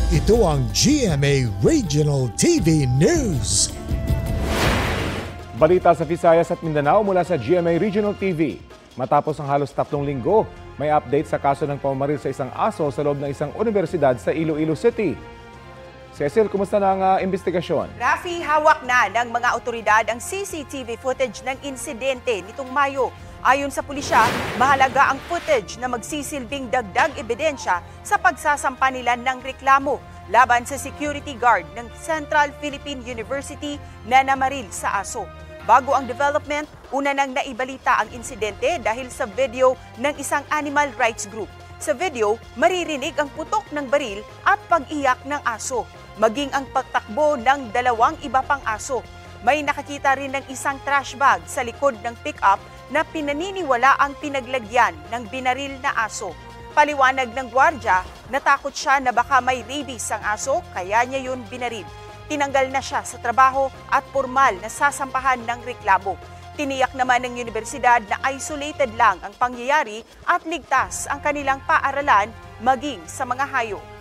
Ito ang GMA Regional TV News. Balita sa Visayas at Mindanao mula sa GMA Regional TV. Matapos ang halos 3 linggo, may update sa kaso ng pamamaril sa isang aso sa loob ng isang universidad sa Iloilo City. Cecil, kumusta na ang investigasyon? Rafi, hawak na ng mga otoridad ang CCTV footage ng insidente nitong Mayo. Ayon sa pulisya, mahalaga ang footage na magsisilbing dagdag ebidensya sa pagsasampa nila ng reklamo laban sa security guard ng Central Philippine University na namaril sa aso. Bago ang development, una nang naibalita ang insidente dahil sa video ng isang animal rights group. Sa video, maririnig ang putok ng baril at pag-iyak ng aso, maging ang pagtakbo ng 2 iba pang aso. May nakakita rin ng isang trash bag sa likod ng pick-up na pinaniniwala ang pinaglagyan ng binaril na aso. Paliwanag ng gwardya, natakot siya na baka may rabies ang aso kaya niya yun binaril. Tinanggal na siya sa trabaho at formal na sasampahan ng reklamo. Tiniyak naman ng universidad na isolated lang ang pangyayari at ligtas ang kanilang paaralan maging sa mga hayop.